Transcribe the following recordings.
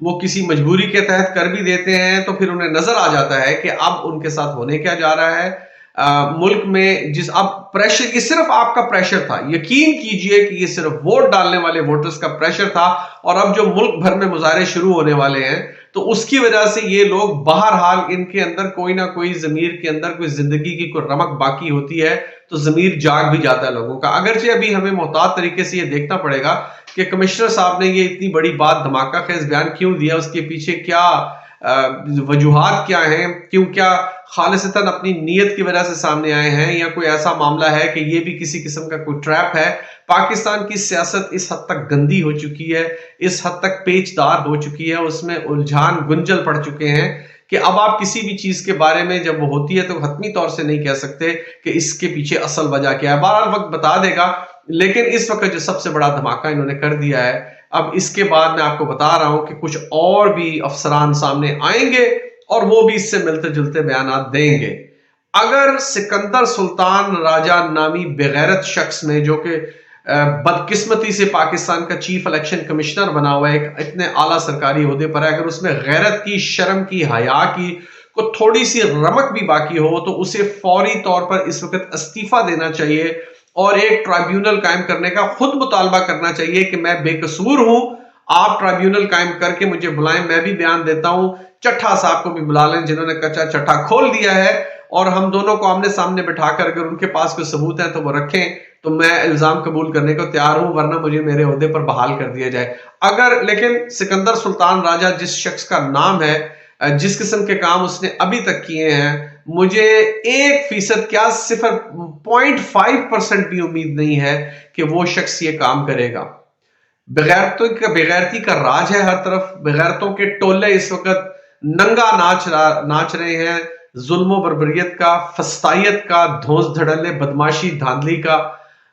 وہ کسی مجبوری کے تحت کر بھی دیتے ہیں تو پھر انہیں نظر آ جاتا ہے کہ اب ان کے ساتھ ہونے کیا جا رہا ہے ملک میں. اب پریشر، یہ صرف آپ کا پریشر تھا، یقین کیجئے کہ یہ صرف ووٹ ڈالنے والے ووٹرز کا پریشر تھا، اور اب جو ملک بھر میں مظاہرے شروع ہونے والے ہیں تو اس کی وجہ سے یہ لوگ بہرحال ان کے اندر کوئی نہ کوئی ضمیر کے اندر کوئی زندگی کی کوئی رمق باقی ہوتی ہے تو ضمیر جاگ بھی جاتا ہے لوگوں کا. اگرچہ ابھی ہمیں محتاط طریقے سے یہ دیکھنا پڑے گا کہ کمشنر صاحب نے یہ اتنی بڑی بات دھماکہ خیز بیان کیوں دیا، اس کے پیچھے کیا وجوہات کیا ہیں، کیوں کیا خالصتاً اپنی نیت کی وجہ سے سامنے آئے ہیں، یا کوئی ایسا معاملہ ہے کہ یہ بھی کسی قسم کا کوئی ٹریپ ہے. پاکستان کی سیاست اس حد تک گندی ہو چکی ہے، اس حد تک پیچ دار ہو چکی ہے، اس میں الجھان گنجل پڑ چکے ہیں کہ اب آپ کسی بھی چیز کے بارے میں جب وہ ہوتی ہے تو حتمی طور سے نہیں کہہ سکتے کہ اس کے پیچھے اصل وجہ کیا ہے. بہرحال وقت بتا دے گا. لیکن اس وقت جو سب سے بڑا دھماکہ انہوں نے کر دیا ہے، اب اس کے بعد میں آپ کو بتا رہا ہوں کہ کچھ اور بھی افسران سامنے آئیں گے اور وہ بھی اس سے ملتے جلتے بیانات دیں گے. اگر سکندر سلطان راجہ نامی بغیرت شخص میں، جو کہ بدقسمتی سے پاکستان کا چیف الیکشن کمشنر بنا ہوا ہے، ایک اتنے اعلیٰ سرکاری عہدے پر ہے، اگر اس میں غیرت کی، شرم کی، حیا کی کو تھوڑی سی رمق بھی باقی ہو تو اسے فوری طور پر اس وقت استعفیٰ دینا چاہیے اور ایک ٹرائیبیونل قائم کرنے کا خود مطالبہ کرنا چاہیے کہ میں بے قصور ہوں، آپ ٹرائیبیونل قائم کر کے مجھے بلائیں، میں بھی بیان دیتا ہوں. چٹھا صاحب کو بھی بلا لیں جنہوں نے کچا چٹھا کھول دیا ہے، اور ہم دونوں کو آمنے سامنے بٹھا کر اگر ان کے پاس کوئی ثبوت ہے تو وہ رکھیں تو میں الزام قبول کرنے کو تیار ہوں، ورنہ مجھے میرے عہدے پر بحال کر دیا جائے. لیکن سکندر سلطان راجہ جس شخص کا نام ہے، جس قسم کے کام اس نے ابھی تک کیے ہیں، مجھے 1% کیا 0.5% بھی امید نہیں ہے کہ وہ شخص یہ کام کرے گا. بغیرتی کا راج ہے ہر طرف، بغیرتوں کے ٹولے اس وقت ننگا ناچ رہے ہیں، ظلم و بربریت کا، فسطائیت کا، دھونس دھڑلے، بدماشی، دھاندلی کا،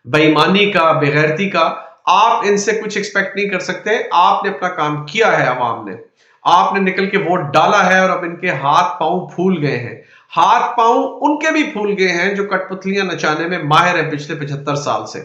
بے ایمانی کا، بغیرتی کا. آپ ان سے کچھ ایکسپیکٹ نہیں کر سکتے. آپ نے اپنا کام کیا ہے، عوام نے آپ نے نکل کے ووٹ ڈالا ہے، اور اب ان کے ہاتھ پاؤں پھول گئے ہیں. ہاتھ پاؤں ان کے بھی پھول گئے ہیں جو کٹ پتلیاں نچانے میں ماہر ہیں پچھلے 75 سال سے،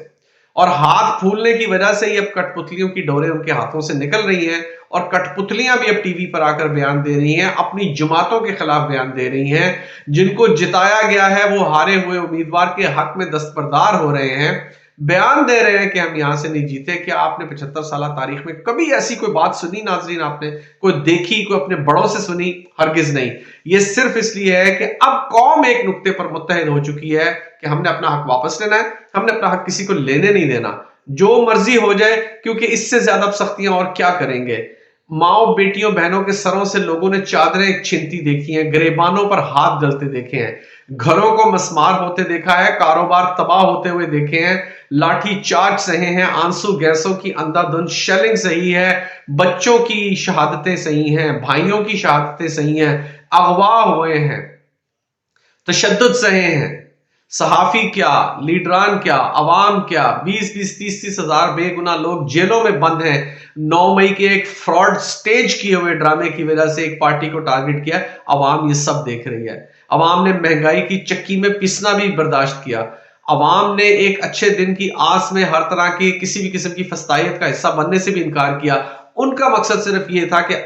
اور ہاتھ پھولنے کی وجہ سے ہی اب کٹ پتلیوں کی ڈوریں ان کے ہاتھوں سے نکل رہی ہیں، اور کٹ پتلیاں بھی اب ٹی وی پر آ کر بیان دے رہی ہیں، اپنی جماعتوں کے خلاف بیان دے رہی ہیں. جن کو جتایا گیا ہے وہ ہارے ہوئے امیدوار کے حق میں دستبردار ہو رہے ہیں، بیان دے رہے ہیں کہ ہم یہاں سے نہیں جیتے. کیا آپ نے 75 سالہ تاریخ میں کبھی ایسی کوئی بات سنی ناظرین؟ آپ نے کوئی دیکھی، کوئی اپنے بڑوں سے سنی؟ ہرگز نہیں. یہ صرف اس لیے ہے کہ اب قوم ایک نقطے پر متحد ہو چکی ہے کہ ہم نے اپنا حق واپس لینا ہے، ہم نے اپنا حق کسی کو لینے نہیں دینا، جو مرضی ہو جائے، کیونکہ اس سے زیادہ اب سختیاں اور کیا کریں گے. ماؤں، بیٹیوں، بہنوں کے سروں سے لوگوں نے چادریں چھنتی دیکھی ہیں، گریبانوں پر ہاتھ ڈلتے دیکھے ہیں، گھروں کو مسمار ہوتے دیکھا ہے، کاروبار تباہ ہوتے ہوئے دیکھے ہیں، لاٹھی چارج سہے ہیں، آنسو گیسوں کی اندھا دھند شیلنگ سہی ہے، بچوں کی شہادتیں سہی ہیں، بھائیوں کی شہادتیں سہی ہیں، اغوا ہوئے ہیں، تشدد سہے ہیں. صحافی کیا، لیڈران کیا، عوام کیا، 20-30 ہزار بے گناہ لوگ جیلوں میں بند ہیں. 9 مئی کے ایک فراڈ سٹیج کیے ہوئے ڈرامے کی وجہ سے ایک پارٹی کو ٹارگٹ کیا. عوام یہ سب دیکھ رہی ہے. عوام نے مہنگائی کی چکی میں پسنا بھی برداشت کیا. عوام نے ایک اچھے دن کی آس میں ہر طرح کی کسی بھی قسم کی فسطائیت کا حصہ بننے سے بھی انکار کیا. ان کا مقصد صرف یہ تھا کہ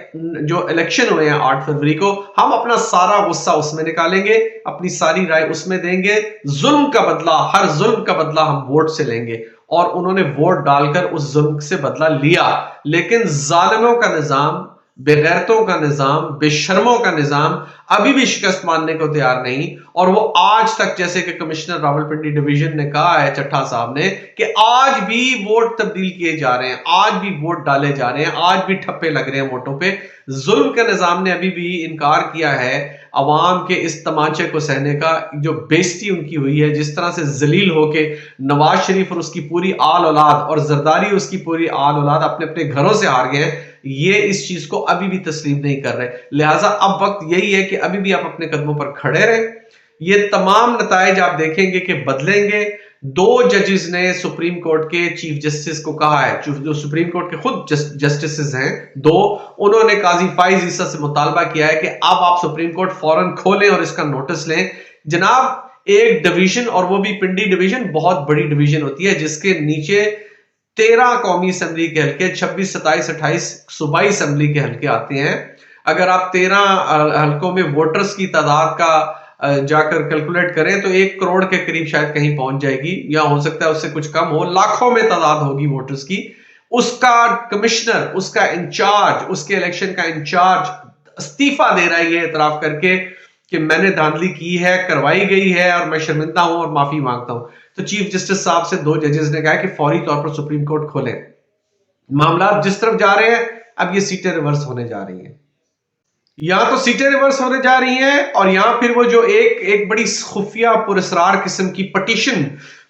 جو الیکشن ہوئے ہیں 8 فروری کو، ہم اپنا سارا غصہ اس میں نکالیں گے، اپنی ساری رائے اس میں دیں گے، ظلم کا بدلہ، ہر ظلم کا بدلہ ہم ووٹ سے لیں گے. اور انہوں نے ووٹ ڈال کر اس ظلم سے بدلہ لیا. لیکن ظالموں کا نظام، بے غیرتوں کا نظام، بے شرموں کا نظام ابھی بھی شکست ماننے کو تیار نہیں. اور وہ آج تک، جیسے کہ کمشنر راولپنڈی ڈویژن نے کہا ہے چٹھا صاحب نے، کہ آج بھی ووٹ تبدیل کیے جا رہے ہیں، آج بھی ووٹ ڈالے جا رہے ہیں، آج بھی ٹھپے لگ رہے ہیں ووٹوں پہ. ظلم کے نظام نے ابھی بھی انکار کیا ہے عوام کے اس تمانچے کو سہنے کا. جو بےزتی ان کی ہوئی ہے، جس طرح سے ذلیل ہو کے نواز شریف اور اس کی پوری آل اولاد اور زرداری اس کی پوری آل اولاد اپنے اپنے گھروں سے ہار گئے ہیں، یہ اس چیز کو ابھی بھی تسلیم نہیں کر رہے. لہٰذا اب وقت یہی ہے کہ ابھی بھی آپ اپنے قدموں پر کھڑے رہیں. یہ تمام نتائج آپ دیکھیں گے کہ بدلیں گے. 2 ججز نے سپریم کورٹ کے چیف جسٹس کو کہا ہے، جو سپریم کورٹ کے خود جسٹسز ہیں 2، انہوں نے قاضی فائز عیسیٰ سے مطالبہ کیا ہے کہ اب آپ سپریم کورٹ فوراً کھولیں اور اس کا نوٹس لیں. جناب، ایک ڈویژن، اور وہ بھی پنڈی ڈویژن بہت بڑی ڈویژن ہوتی ہے، جس کے نیچے 13 قومی اسمبلی کے حلقے، 26 27 28 صوبائی اسمبلی کے حلقے آتے ہیں. اگر آپ 13 حلقوں میں ووٹرز کی تعداد کا جا کر کیلکولیٹ کریں تو 1 کروڑ کے قریب شاید کہیں پہنچ جائے گی، یا ہو سکتا ہے اس سے کچھ کم ہو. لاکھوں میں تعداد ہوگی ووٹرز کی. اس کا کمشنر، اس کا انچارج، اس کے الیکشن کا انچارج استعفیٰ دے رہا ہے یہ اعتراف کر کے کہ میں نے دھاندلی کی ہے، کروائی گئی ہے اور میں شرمندہ ہوں اور معافی مانگتا ہوں. تو چیف جسٹس صاحب سے 2 ججز نے کہا کہ فوری طور پر سپریم کورٹ کھولیں. معاملات جس طرف جا رہے ہیں اب یہ سیٹیں ریورس ہونے جا رہی ہیں. یہاں تو سیٹیں ریورس ہونے جا رہی ہیں، اور یہاں پھر وہ جو ایک بڑی خفیہ پراسرار قسم کی پٹیشن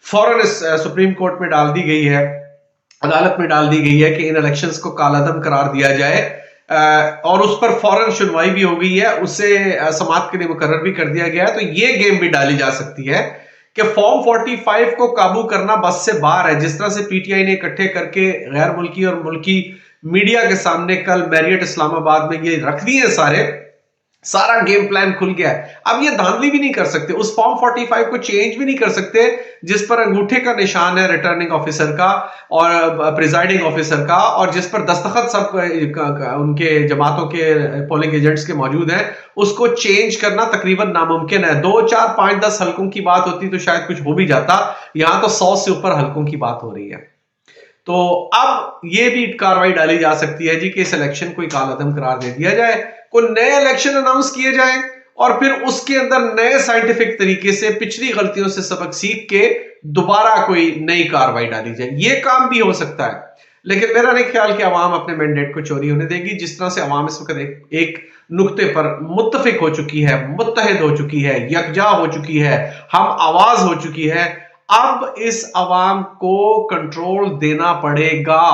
فوراً سپریم کورٹ میں ڈال دی گئی ہے، عدالت میں ڈال دی گئی ہے کہ ان الیکشنز کو کالعدم قرار دیا جائے، اور اس پر فوراً سنوائی بھی ہو گئی ہے، اسے سماعت کے لیے مقرر بھی کر دیا گیا ہے. تو یہ گیم بھی ڈالی جا سکتی ہے کہ فارم 45 کو قابو کرنا بس سے باہر ہے. جس طرح سے پی ٹی آئی نے اکٹھے کر کے غیر ملکی اور ملکی میڈیا کے سامنے کل میریٹ اسلام آباد میں یہ رکھ دیے سارا گیم پلان کھل گیا ہے. اب یہ دھاندلی بھی نہیں کر سکتے، اس فارم 45 کو چینج بھی نہیں کر سکتے جس پر انگوٹھے کا نشان ہے ریٹرننگ آفیسر کا اور پریزائڈنگ آفیسر کا، اور جس پر دستخط سب ان کے جماعتوں کے پولنگ ایجنٹس کے موجود ہیں. اس کو چینج کرنا تقریباً ناممکن ہے. 2 4 5 10 حلقوں کی بات ہوتی تو شاید کچھ ہو بھی جاتا، یہاں تو 100 سے اوپر حلقوں کی بات ہو رہی ہے. تو اب یہ بھی کاروائی ڈالی جا سکتی ہے جی کہ اس الیکشن کو کالعدم قرار دے دیا جائے، کوئی نئے الیکشن اناؤنس کیے جائیں، اور پھر اس کے اندر نئے سائنٹیفک طریقے سے پچھلی غلطیوں سے سبق سیکھ کے دوبارہ کوئی نئی کاروائی ڈالی جائے. یہ کام بھی ہو سکتا ہے، لیکن میرا نہیں خیال کہ عوام اپنے مینڈیٹ کو چوری ہونے دے گی. جس طرح سے عوام اس وقت ایک نقطے پر متفق ہو چکی ہے، متحد ہو چکی ہے، یکجا ہو چکی ہے، ہم آواز ہو چکی ہے. اب اس عوام کو کنٹرول دینا پڑے گا.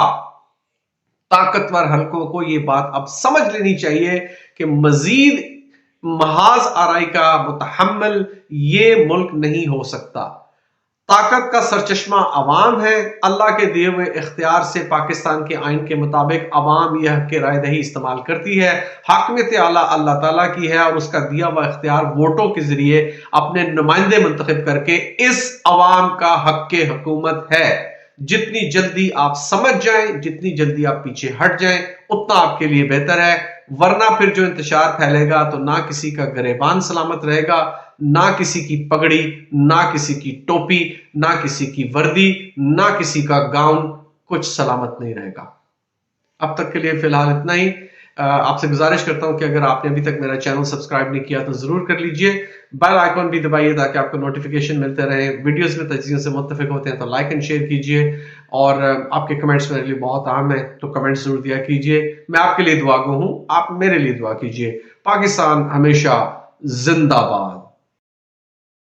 طاقتور حلقوں کو یہ بات اب سمجھ لینی چاہیے کہ مزید محاذ آرائی کا متحمل یہ ملک نہیں ہو سکتا. طاقت کا سرچشمہ عوام ہے. اللہ کے دیے ہوئے اختیار سے پاکستان کے آئین کے مطابق عوام یہ حق رائے دہی استعمال کرتی ہے. حاکمیت اعلیٰ اللہ تعالیٰ کی ہے، اور اس کا دیا ہوا اختیار ووٹوں کے ذریعے اپنے نمائندے منتخب کر کے اس عوام کا حق کے حکومت ہے. جتنی جلدی آپ سمجھ جائیں، جتنی جلدی آپ پیچھے ہٹ جائیں، اتنا آپ کے لیے بہتر ہے. ورنہ پھر جو انتشار پھیلے گا تو نہ کسی کا گریبان سلامت رہے گا، نہ کسی کی پگڑی، نہ کسی کی ٹوپی، نہ کسی کی وردی، نہ کسی کا گاؤن، کچھ سلامت نہیں رہے گا. اب تک کے لیے فی الحال اتنا ہی. آپ سے گزارش کرتا ہوں کہ اگر آپ نے ابھی تک میرا چینل سبسکرائب نہیں کیا تو ضرور کر لیجئے. بیل آئیکن بھی دبائیے تاکہ آپ کو نوٹیفیکیشن ملتے رہے. ویڈیوز میں تجزیوں سے متفق ہوتے ہیں تو لائک اینڈ شیئر کیجئے، اور آپ کے کمنٹس میرے لیے بہت اہم ہیں تو کمنٹس ضرور دیا کیجئے. میں آپ کے لیے دعا گو ہوں، آپ میرے لیے دعا کیجئے. پاکستان ہمیشہ زندہ باد.